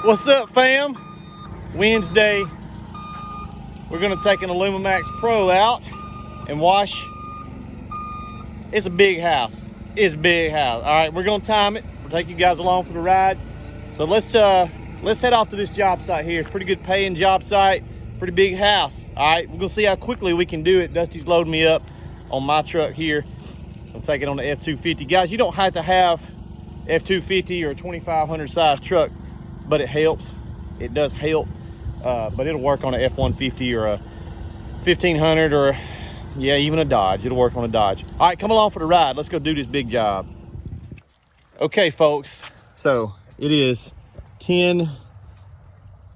What's up, fam? Wednesday. We're gonna take an Alumimax Pro out and wash. It's a big house. It's a big house. All right, we're gonna time it. We'll take you guys along for the ride. So let's head off to this job site here. It's a pretty good paying job site. Pretty big house. All right, we're gonna see how quickly we can do it. Dusty's loading me up on my truck here. I'll take it on the F250. Guys, you don't have to have F250 or a 2500 size truck, but it helps. It does help, but it'll work on a F150 or a 1500 or yeah, even a Dodge. It'll work on a Dodge. All right, come along for the ride. Let's go do this big job. Okay, folks, so it is 10,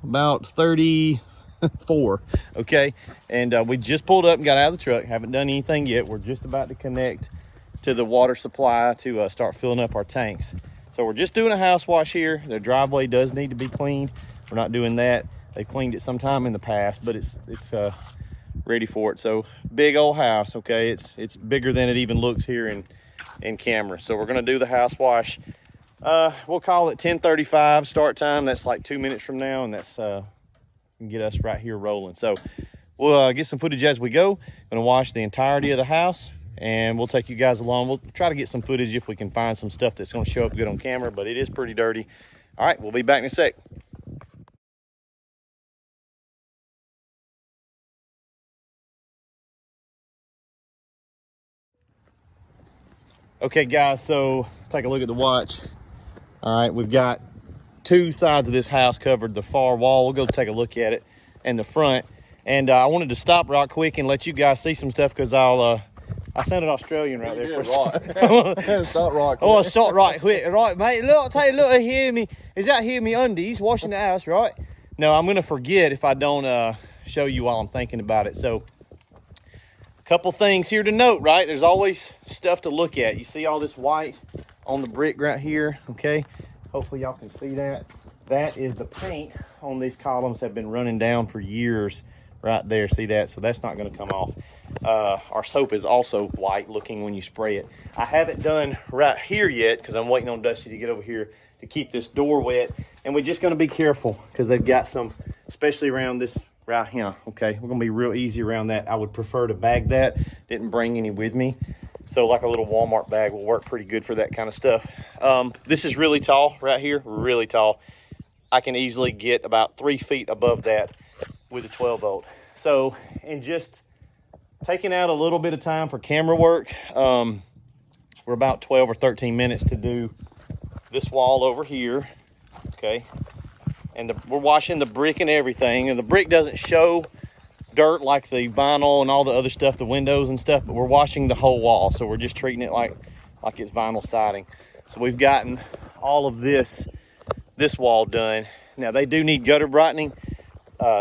about 34, okay? And we just pulled up and got out of the truck. Haven't done anything yet. We're just about to connect to the water supply to start filling up our tanks. So we're just doing a house wash here. The driveway does need to be cleaned. We're not doing that. They cleaned it sometime in the past, but it's ready for it. So big old house, okay? It's bigger than it even looks here in camera. So we're gonna do the house wash. We'll call it 10:35 start time. That's like 2 minutes from now, and that's can get us right here rolling. So we'll get some footage as we go. Gonna wash the entirety of the house, and we'll take you guys along. We'll try to get some footage if we can find some stuff that's gonna show up good on camera, but it is pretty dirty. All right, we'll be back in a sec. Okay, guys, so take a look at the watch. All right, we've got two sides of this house covered, the far wall. We'll go take a look at it, and the front. And I wanted to stop right quick and let you guys see some stuff, because I sounded Australian right there. Yeah, right. Start right quick. Oh, start right quick. Right, mate. Look, take a look at here. Is that here me undies washing the house, right? No, I'm going to forget if I don't show you while I'm thinking about it. So a couple things here to note, right? There's always stuff to look at. You see all this white on the brick right here, okay? Hopefully y'all can see that. That is the paint on these columns have been running down for years right there. See that? So that's not going to come off. Our soap is also white looking when you spray it. I haven't done right here yet because I'm waiting on Dusty to get over here to keep this door wet. And we're just going to be careful because they've got some, especially around this right here, okay? We're going to be real easy around that. I would prefer to bag that. Didn't bring any with me. So like a little Walmart bag will work pretty good for that kind of stuff. This is really tall right here, really tall. I can easily get about 3 feet above that with a 12 volt. So, and just taking out a little bit of time for camera work, we're about 12 or 13 minutes to do this wall over here, okay? And we're washing the brick and everything, and the brick doesn't show dirt like the vinyl and all the other stuff, the windows and stuff, but we're washing the whole wall. So we're just treating it like it's vinyl siding. So we've gotten all of this wall done. Now they do need gutter brightening,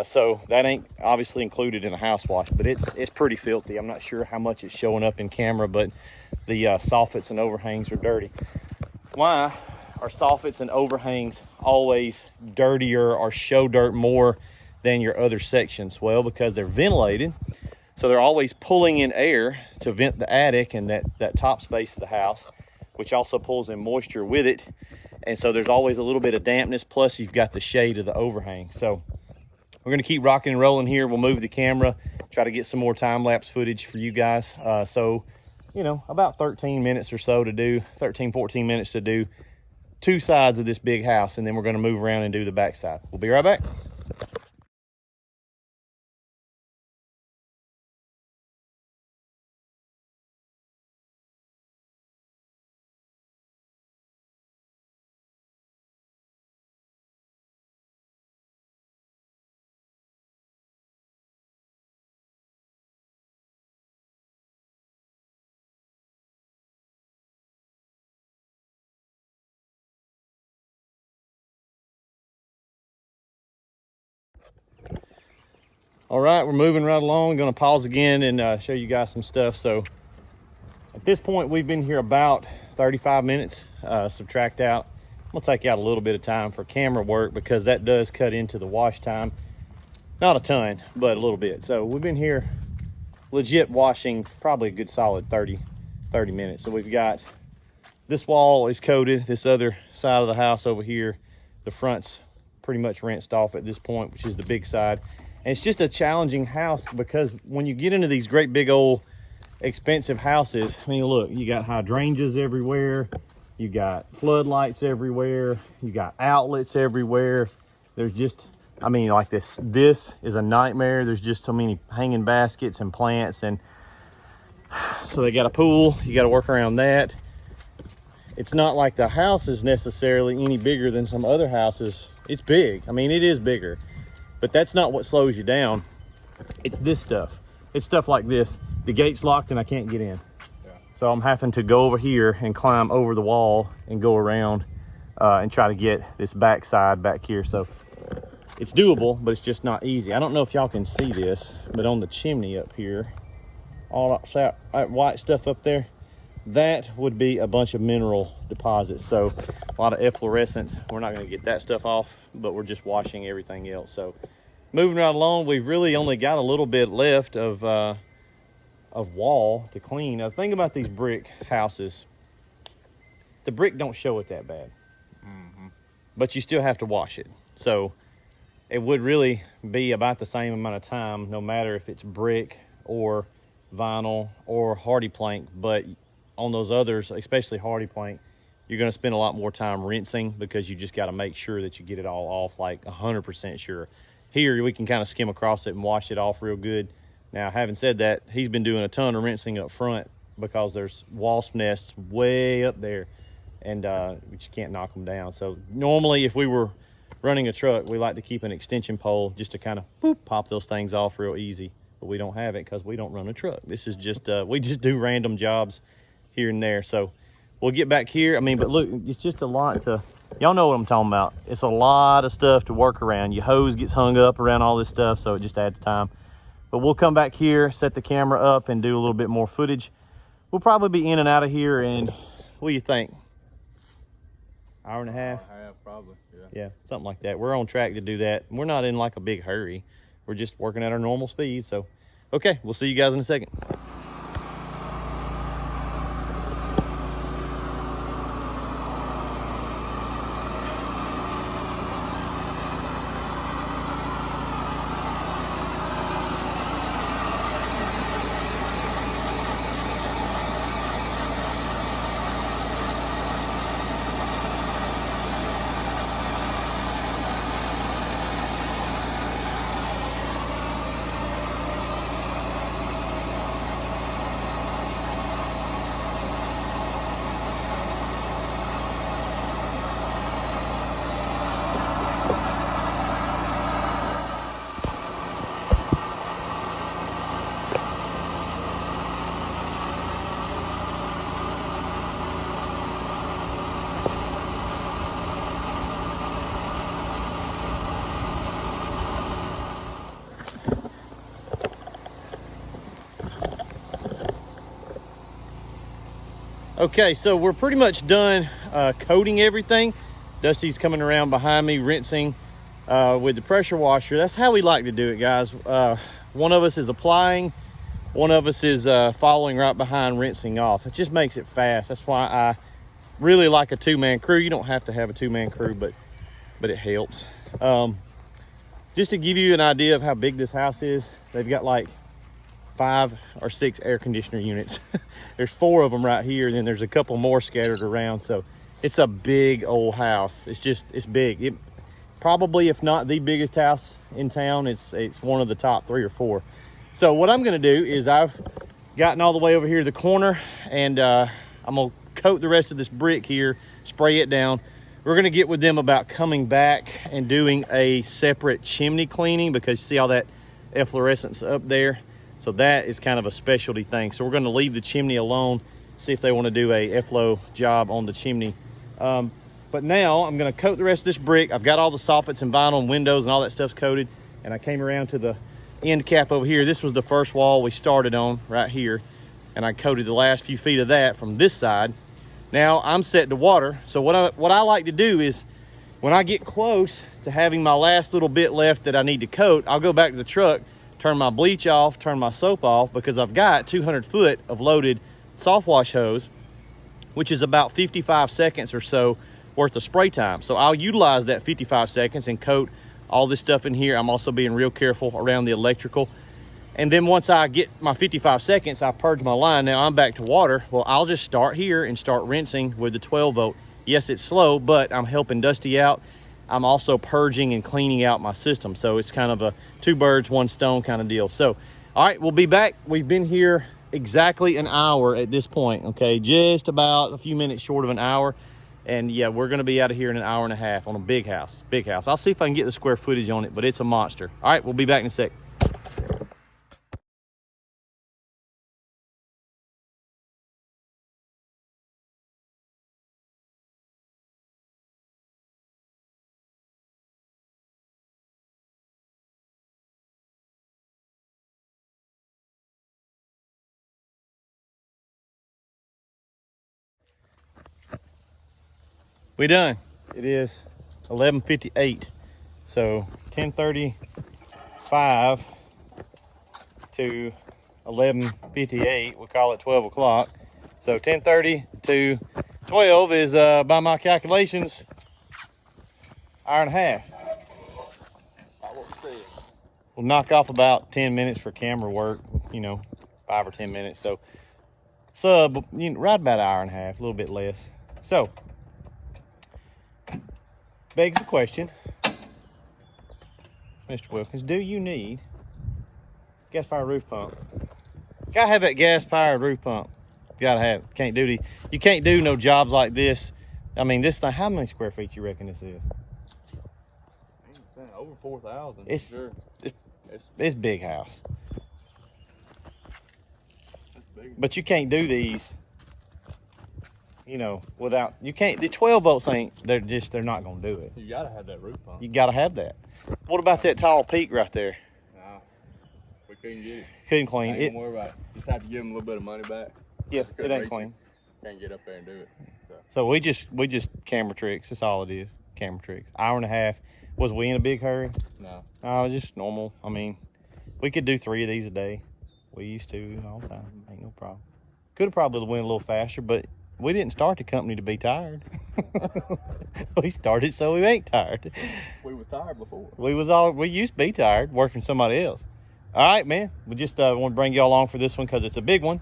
so that ain't obviously included in the house wash, but it's pretty filthy. I'm not sure how much it's showing up in camera, but the soffits and overhangs are dirty. Why are soffits and overhangs always dirtier or show dirt more than your other sections? Well, because they're ventilated, so they're always pulling in air to vent the attic and that top space of the house, which also pulls in moisture with it. And so there's always a little bit of dampness, plus you've got the shade of the overhang. So we're gonna keep rocking and rolling here. We'll move the camera, try to get some more time-lapse footage for you guys. So, you know, about 13 minutes or so to do, 13, 14 minutes to do two sides of this big house, and then we're gonna move around and do the back side. We'll be right back. All right, we're moving right along. Gonna pause again and show you guys some stuff. So at this point, we've been here about 35 minutes. Subtract out, we'll take out a little bit of time for camera work because that does cut into the wash time. Not a ton, but a little bit. So we've been here legit washing probably a good solid 30 minutes. So we've got this wall is coated, this other side of the house over here, the front's pretty much rinsed off at this point, which is the big side. And it's just a challenging house because when you get into these great big old expensive houses, I mean, look, you got hydrangeas everywhere, you got floodlights everywhere, you got outlets everywhere. There's just, I mean, like this is a nightmare. There's just so many hanging baskets and plants, and so they got a pool, you got to work around that. It's not like the house is necessarily any bigger than some other houses. It's big, I mean, it is bigger, but that's not what slows you down. It's this stuff. It's stuff like this. The gate's locked and I can't get in. Yeah. So I'm having to go over here and climb over the wall and go around and try to get this back side back here. So it's doable, but it's just not easy. I don't know if y'all can see this, but on the chimney up here, all that white stuff up there, that would be a bunch of mineral deposits. So a lot of efflorescence. We're not going to get that stuff off, but we're just washing everything else. So moving right along, we've really only got a little bit left of wall to clean. Now the thing about these brick houses, the brick don't show it that bad, but you still have to wash it. So it would really be about the same amount of time, no matter if it's brick or vinyl or hardy plank. But on those others, especially hardy plank, you're going to spend a lot more time rinsing because you just got to make sure that you get it all off, like 100% sure. Here we can kind of skim across it and wash it off real good. Now, having said that, he's been doing a ton of rinsing up front because there's wasp nests way up there, and we just can't knock them down. So normally if we were running a truck, we like to keep an extension pole just to kind of pop those things off real easy, but we don't have it because we don't run a truck. This is just, we just do random jobs here and there. So we'll get back here. I mean, but look, it's just a lot to, y'all know what I'm talking about. It's a lot of stuff to work around. Your hose gets hung up around all this stuff, so it just adds time. But we'll come back here, set the camera up, and do a little bit more footage. We'll probably be in and out of here in, what do you think? Hour and a half? Hour and a half, probably, yeah. Yeah, something like that. We're on track to do that. We're not in like a big hurry. We're just working at our normal speed. So, okay, we'll see you guys in a second. Okay, so we're pretty much done coating everything. Dusty's coming around behind me, rinsing with the pressure washer. That's how we like to do it, guys. One of us is applying, one of us is following right behind, rinsing off. It just makes it fast. That's why I really like a two-man crew. You don't have to have a two-man crew, but it helps. Just to give you an idea of how big this house is, they've got like 5 or 6 air conditioner units. There's 4 of them right here, and then there's a couple more scattered around. So it's a big old house. It's big. It probably, if not the biggest house in town, it's one of the top 3 or 4. So what I'm going to do is I've gotten all the way over here to the corner, and I'm going to coat the rest of this brick here, spray it down. We're going to get with them about coming back and doing a separate chimney cleaning, because see all that efflorescence up there? So that is kind of a specialty thing. So we're going to leave the chimney alone, see if they want to do a efflo job on the chimney. But now I'm going to coat the rest of this brick. I've got all the soffits and vinyl and windows and all that stuff's coated. And I came around to the end cap over here. This was the first wall we started on right here. And I coated the last few feet of that from this side. Now I'm set to water. So what I like to do is, when I get close to having my last little bit left that I need to coat, I'll go back to the truck, turn my bleach off, turn my soap off, because I've got 200 foot of loaded soft wash hose, which is about 55 seconds or so worth of spray time. So I'll utilize that 55 seconds and coat all this stuff in here. I'm also being real careful around the electrical. And then once I get my 55 seconds, I purge my line. Now I'm back to water. Well, I'll just start here and start rinsing with the 12 volt. Yes, it's slow, but I'm helping Dusty out. I'm also purging and cleaning out my system. So it's kind of a 2 birds, 1 stone kind of deal. So, all right, we'll be back. We've been here exactly an hour at this point, okay? Just about a few minutes short of an hour. And yeah, we're gonna be out of here in an hour and a half on a big house, big house. I'll see if I can get the square footage on it, but it's a monster. All right, we'll be back in a sec. We done. It is 11:58. So 10:35 to 11:58. We'll call it 12 o'clock. So 10:30 to 12 is, by my calculations, hour and a half. We'll knock off about 10 minutes for camera work, you know, 5 or 10 minutes. So sub, you know, right about an hour and a half, a little bit less. So begs the question, Mr. Wilkins, do you need gas powered roof pump? Gotta have that gas powered roof pump. Gotta have it. Can't do you can't do no jobs like this. I mean, this thing, how many square feet you reckon this is? Over 4,000. It's sure. it's big house. It's big. But you can't do these, you know, without, you can't, the 12 volts ain't, they're not gonna do it. You gotta have that roof pump. You gotta have that. What about that tall peak right there? Nah, we couldn't get it. Couldn't clean Ain't it. gonna worry about it. Just have to give them a little bit of money back. Yeah, it Couldn't ain't reach clean. Can't get up there and do it. So we just camera tricks. That's all it is. Camera tricks. Hour and a half. Was we in a big hurry? No. No, just normal. I mean, we could do 3 of these a day. We used to all the time. Ain't no problem. Could have probably went a little faster, but we didn't start the company to be tired. We started so we ain't tired. We were tired before. We used to be tired working somebody else. All right, man. We just want to bring y'all along for this one because it's a big one.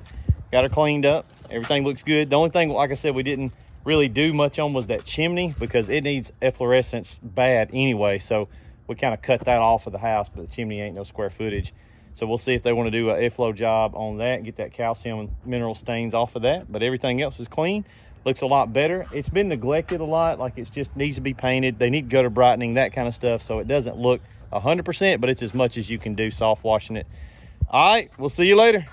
Got her cleaned up. Everything looks good. The only thing, like I said, we didn't really do much on was that chimney because it needs efflorescence bad anyway. So we kind of cut that off of the house, but the chimney ain't no square footage. So we'll see if they want to do an efflow job on that and get that calcium and mineral stains off of that. But everything else is clean. Looks a lot better. It's been neglected a lot. Like it's just needs to be painted. They need gutter brightening, that kind of stuff. So it doesn't look 100%, but it's as much as you can do soft washing it. All right, we'll see you later.